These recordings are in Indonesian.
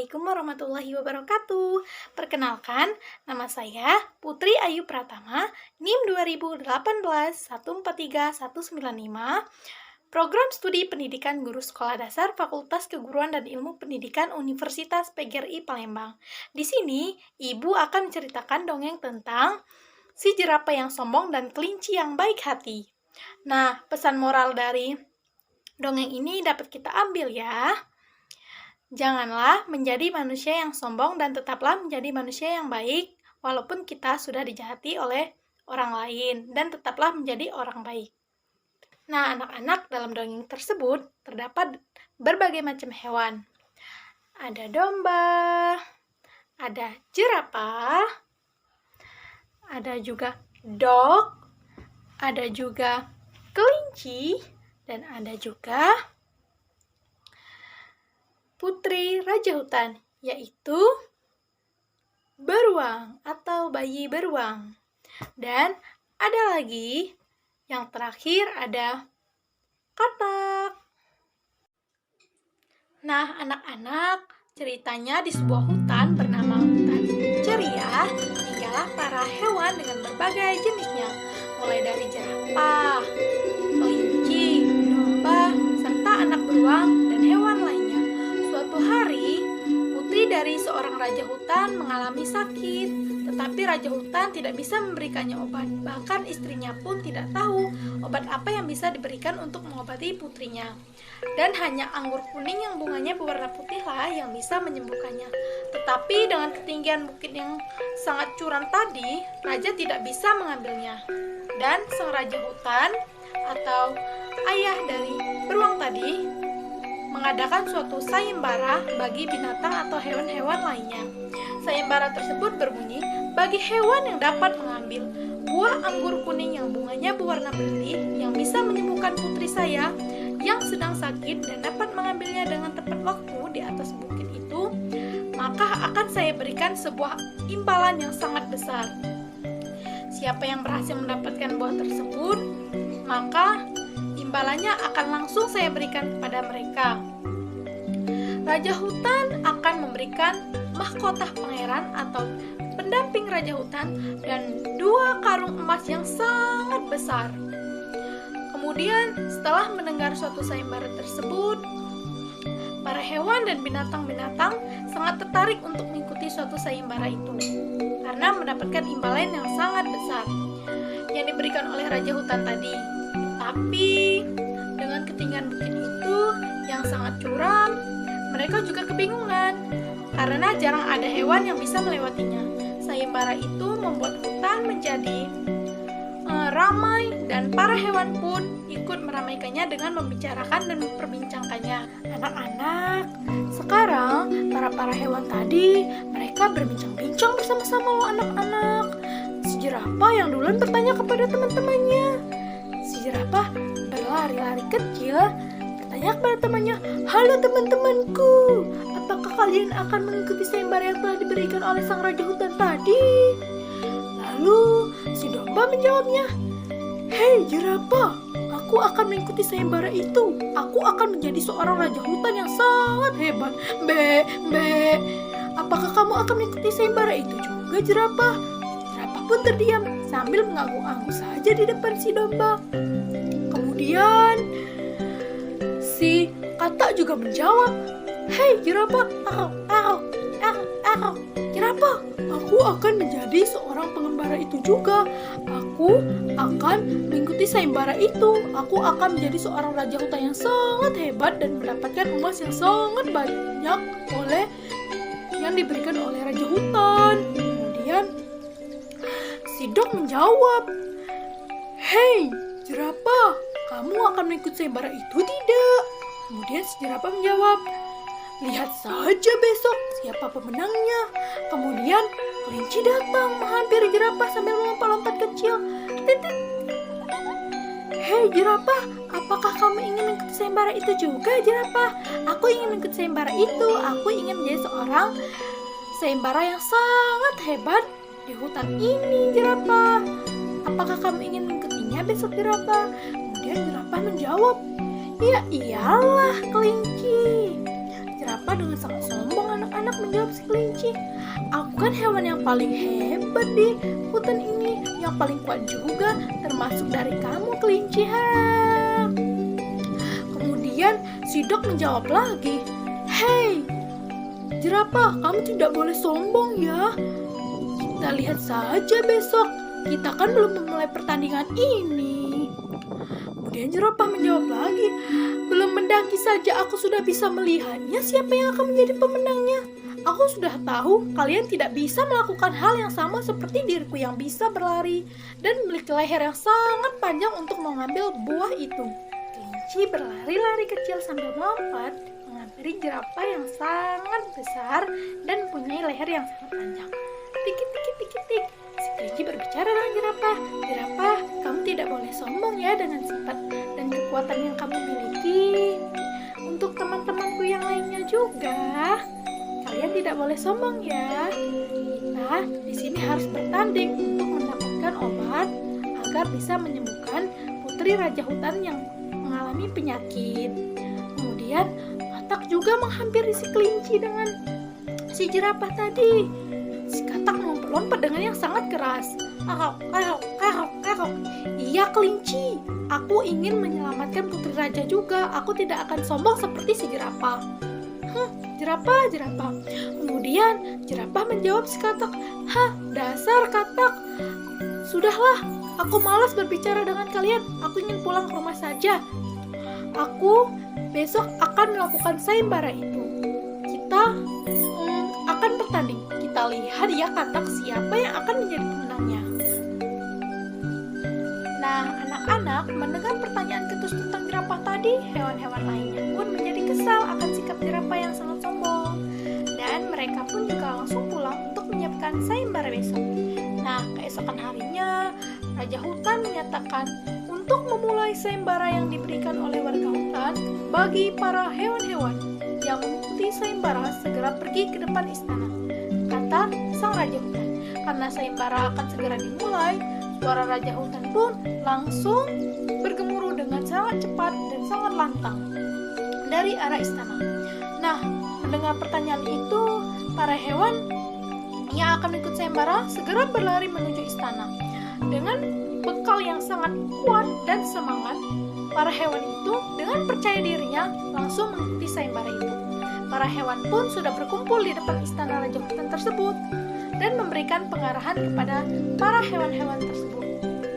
Assalamualaikum warahmatullahi wabarakatuh. Perkenalkan, nama saya Putri Ayu Pratama, NIM 2018-143-195, Program Studi Pendidikan Guru Sekolah Dasar Fakultas Keguruan dan Ilmu Pendidikan Universitas PGRI Palembang. Di sini, Ibu akan menceritakan dongeng tentang si jerapah yang sombong dan kelinci yang baik hati. Nah, pesan moral dari dongeng ini dapat kita ambil ya. Janganlah menjadi manusia yang sombong dan tetaplah menjadi manusia yang baik walaupun kita sudah dijahati oleh orang lain dan tetaplah menjadi orang baik. Nah, anak-anak, dalam dongeng tersebut terdapat berbagai macam hewan. Ada domba, ada jerapah, ada juga dog, ada juga kelinci, dan ada juga putri raja hutan, yaitu beruang atau bayi beruang. Dan ada lagi yang terakhir ada katak. Nah, anak-anak, ceritanya di sebuah hutan bernama hutan ceria, tinggallah para hewan dengan berbagai jenisnya, mulai dari jerapah, kelinci, domba, serta anak beruang dan hewan lainnya. Suatu hari, putri dari seorang raja hutan mengalami sakit, tetapi raja hutan tidak bisa memberikannya obat. Bahkan istrinya pun tidak tahu obat apa yang bisa diberikan untuk mengobati putrinya. Dan hanya anggur kuning yang bunganya berwarna putihlah yang bisa menyembuhkannya. Tetapi dengan ketinggian bukit yang sangat curam tadi, raja tidak bisa mengambilnya. Dan sang raja hutan atau ayah dari beruang tadi mengadakan suatu sayembara bagi binatang atau hewan-hewan lainnya. Sayembara tersebut berbunyi, bagi hewan yang dapat mengambil buah anggur kuning yang bunganya berwarna putih yang bisa menyembuhkan putri saya yang sedang sakit dan dapat mengambilnya dengan tepat waktu di atas bukit itu, maka akan saya berikan sebuah imbalan yang sangat besar. Siapa yang berhasil mendapatkan buah tersebut, maka imbalannya akan langsung saya berikan kepada mereka. Raja hutan akan memberikan mahkota pangeran atau pendamping raja hutan dan 2 karung emas yang sangat besar. Kemudian setelah mendengar suatu sayembara tersebut, para hewan dan binatang-binatang sangat tertarik untuk mengikuti suatu sayembara itu karena mendapatkan imbalan yang sangat besar yang diberikan oleh raja hutan tadi. Tapi dengan ketinggian bukit itu yang sangat curam, mereka juga kebingungan karena jarang ada hewan yang bisa melewatinya. Sayembara itu membuat hutan menjadi ramai dan para hewan pun ikut meramaikannya dengan membicarakan dan memperbincangkannya. Anak-anak, sekarang para hewan tadi mereka berbincang-bincang bersama-sama loh anak-anak. Si jerapah yang duluan bertanya kepada teman-temannya. Si jerapah berlari-lari kecil bertanya kepada temannya, "Halo teman-temanku, apakah kalian akan mengikuti sayembara yang telah diberikan oleh sang raja hutan tadi?" Lalu si domba menjawabnya, "Hei jerapah, aku akan mengikuti sayembara itu. Aku akan menjadi seorang raja hutan yang sangat hebat. Be, apakah kamu akan mengikuti sayembara itu juga jerapah?" Jerapah pun terdiam sambil mengangguk-angguk saja di depan si domba. Kemudian si katak juga menjawab, "Hei jerapah, jerapah, aku akan menjadi seorang pengembara itu juga. Aku akan mengikuti sayembara itu. Aku akan menjadi seorang raja hutan yang sangat hebat dan mendapatkan emas yang sangat banyak yang diberikan oleh raja hutan." Kemudian si dog menjawab, "Hei jerapah, kamu akan mengikuti sayembara itu tidak?" Kemudian si jerapah menjawab, "Lihat saja besok siapa pemenangnya." Kemudian kelinci datang menghampiri jerapah sambil melompat-lompat kecil. "Hei jerapah, apakah kamu ingin mengikuti sayembara itu juga jerapah?" "Aku ingin mengikuti sayembara itu. Aku ingin menjadi seorang sayembara yang sangat hebat di hutan ini jerapah. Apakah kamu ingin mengikutinya besok jerapah?" Kemudian jerapah menjawab, "Ya iyalah kelinci." Jerapah dengan sangat sombong anak-anak menjawab si kelinci. Aku kan hewan yang paling hebat di hutan ini, yang paling kuat juga, termasuk dari kamu kelinci. Kemudian si dog menjawab lagi, "Hei, jerapah, kamu tidak boleh sombong ya. Kita lihat saja besok. Kita kan belum memulai pertandingan ini." Kemudian jerapah menjawab lagi, "Belum mendaki saja aku sudah bisa melihatnya siapa yang akan menjadi pemenangnya. Aku sudah tahu kalian tidak bisa melakukan hal yang sama seperti diriku yang bisa berlari dan memiliki leher yang sangat panjang untuk mengambil buah itu." Kelinci berlari-lari kecil sambil melompat menghampiri jerapah yang sangat besar dan mempunyai leher yang sangat panjang. Tik-tik-tik-tik-tik. Si kelinci berbicara dengan jerapah. "Jerapah, kamu tidak boleh sombong ya dengan sifat dan kekuatan yang kamu miliki. Untuk teman-temanku yang lainnya juga, kalian tidak boleh sombong ya. Kita di sini harus bertanding untuk mendapatkan obat agar bisa menyembuhkan putri raja hutan yang mengalami penyakit." Kemudian katak juga menghampiri si kelinci dengan si jerapah tadi. Si katak melompat dengan yang sangat keras. "Karok, karok, karok, karok. Iya kelinci, aku ingin menyelamatkan putri raja juga. Aku tidak akan sombong seperti si jerapah." Jerapah, jerapah. Kemudian jerapah menjawab si katak, dasar katak. Sudahlah, aku malas berbicara dengan kalian. Aku ingin pulang ke rumah saja. Aku besok akan melakukan sayembara itu. Kita akan bertanding. Kita lihat ya katak siapa yang akan menjadi pemenangnya. Nah, anak-anak mendengar pertanyaan ketus tentang jerapah tadi, hewan-hewan lainnya pun menjadi kesal akan sikap jerapah yang sangat sombong. Dan mereka pun juga langsung pulang untuk menyiapkan sayembara besok. Nah, keesokan harinya, Raja Hutan menyatakan untuk memulai sayembara yang diberikan oleh warga hutan bagi para hewan-hewan yang mengikuti sayembara segera pergi ke depan istana. Kata sang Raja Hutan, karena sayembara akan segera dimulai, suara Raja Hutan pun langsung bergemuruh dengan sangat cepat dan sangat lantang dari arah istana. Nah, mendengar pertanyaan itu, para hewan yang akan ikut sayembara segera berlari menuju istana. Dengan bekal yang sangat kuat dan semangat, para hewan itu dengan percaya dirinya langsung mengikuti sayembara itu. Para hewan pun sudah berkumpul di depan istana Raja Hutan tersebut dan memberikan pengarahan kepada para hewan-hewan tersebut.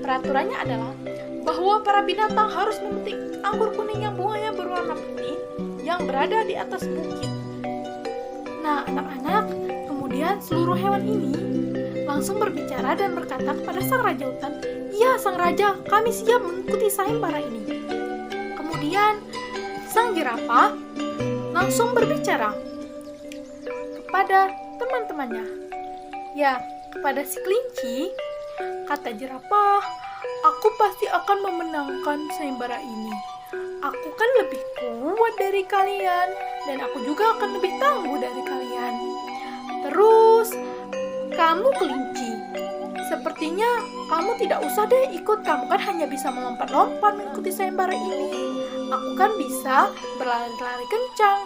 Peraturannya adalah bahwa para binatang harus memetik anggur kuning yang bunganya berwarna putih yang berada di atas bukit. Nah, anak-anak, kemudian seluruh hewan ini langsung berbicara dan berkata kepada sang Raja Hutan, "Iya, sang Raja, kami siap mengikuti sayembara ini." Kemudian sang jerapah langsung berbicara kepada teman-temannya. Ya, kepada si kelinci, kata jerapah, "Aku pasti akan memenangkan sayembara ini. Aku kan lebih kuat dari kalian, dan aku juga akan lebih tangguh dari kalian. Terus, kamu kelinci, sepertinya kamu tidak usah deh ikut. Kamu kan hanya bisa melompat-lompat mengikuti sayembara ini. Aku kan bisa berlari-lari kencang.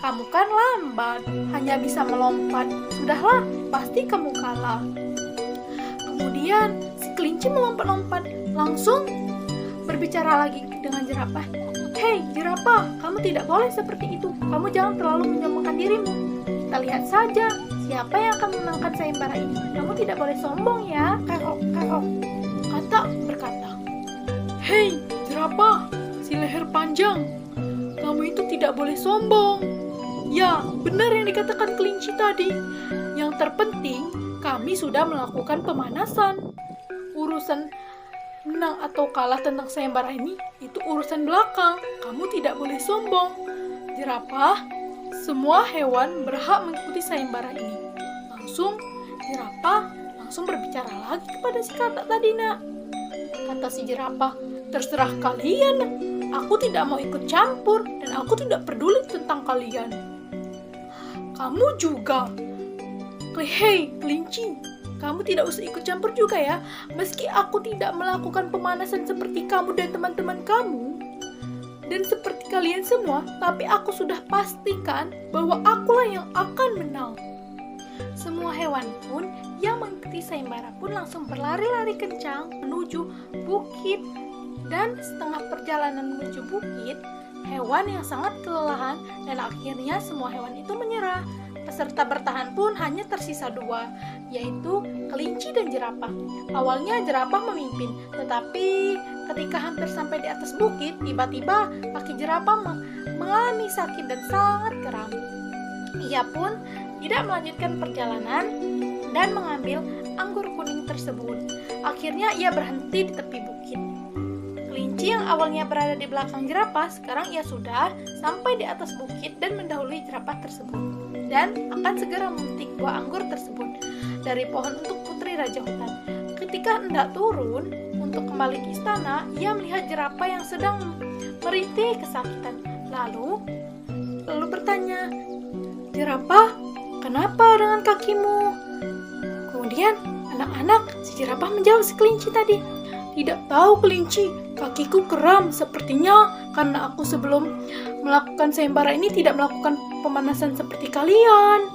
Kamu kan lambat, hanya bisa melompat. Sudahlah, pasti kamu kalah." Kemudian si kelinci melompat-lompat, langsung berbicara lagi dengan jerapah. "Hei jerapah, kamu tidak boleh seperti itu. Kamu jangan terlalu menyombongkan dirimu. Kita lihat saja siapa yang akan menangkan sayembara ini. Kamu tidak boleh sombong ya." Karok, karok. Katak berkata, "Hei jerapah, si leher panjang, kamu itu tidak boleh sombong. Ya, benar yang dikatakan kelinci tadi. Yang terpenting, kami sudah melakukan pemanasan. Urusan menang atau kalah tentang sayembara ini, itu urusan belakang. Kamu tidak boleh sombong. Jerapah, semua hewan berhak mengikuti sayembara ini." Langsung, jerapah langsung berbicara lagi kepada si katak tadi, Nak. Kata si jerapah, "Terserah kalian. Aku tidak mau ikut campur dan aku tidak peduli tentang kalian. Kamu juga. Hei, kelinci, kamu tidak usah ikut campur juga ya. Meski aku tidak melakukan pemanasan seperti kamu dan teman-teman kamu, dan seperti kalian semua, tapi aku sudah pastikan bahwa akulah yang akan menang. Semua hewan pun yang mengikuti sayembara pun langsung berlari-lari kencang menuju bukit. Dan setengah perjalanan menuju bukit, hewan yang sangat kelelahan dan akhirnya semua hewan itu menyerah. Peserta bertahan pun hanya tersisa 2, yaitu kelinci dan jerapah. Awalnya jerapah memimpin, tetapi ketika hampir sampai di atas bukit, tiba-tiba kaki jerapah mengalami sakit dan sangat kram. Ia pun tidak melanjutkan perjalanan dan mengambil anggur kuning tersebut. Akhirnya ia berhenti di tepi bukit. Kelinci yang awalnya berada di belakang jerapah, sekarang ia sudah sampai di atas bukit dan mendahului jerapah tersebut, dan akan segera memetik buah anggur tersebut dari pohon untuk putri Raja Hutan. Ketika hendak turun untuk kembali ke istana, ia melihat jerapah yang sedang merintih kesakitan. Lalu bertanya, "Jerapah, kenapa dengan kakimu?" Kemudian anak-anak, si jerapah menjawab si kelinci tadi, "Tidak tahu kelinci, kakiku kram, sepertinya karena aku sebelum melakukan sayembara ini tidak melakukan pemanasan seperti kalian."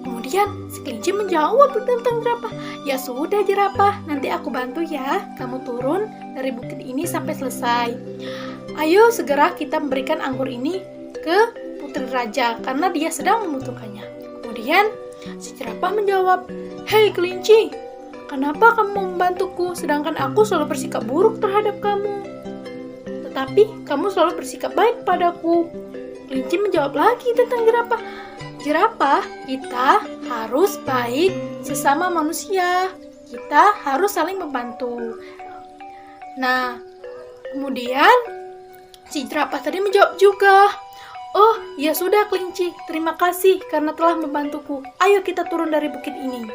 Kemudian si kelinci menjawab tentang jerapah, "Ya sudah jerapah, nanti aku bantu ya, kamu turun dari bukit ini sampai selesai. Ayo segera kita memberikan anggur ini ke putri raja karena dia sedang membutuhkannya." Kemudian si jerapah menjawab, "Hei kelinci, kenapa kamu membantuku sedangkan aku selalu bersikap buruk terhadap kamu? Tetapi kamu selalu bersikap baik padaku." Kelinci menjawab lagi tentang jerapah, "Jerapah, kita harus baik sesama manusia. Kita harus saling membantu." Nah, kemudian si jerapah tadi menjawab juga, "Oh, ya sudah kelinci, terima kasih karena telah membantuku. Ayo kita turun dari bukit ini."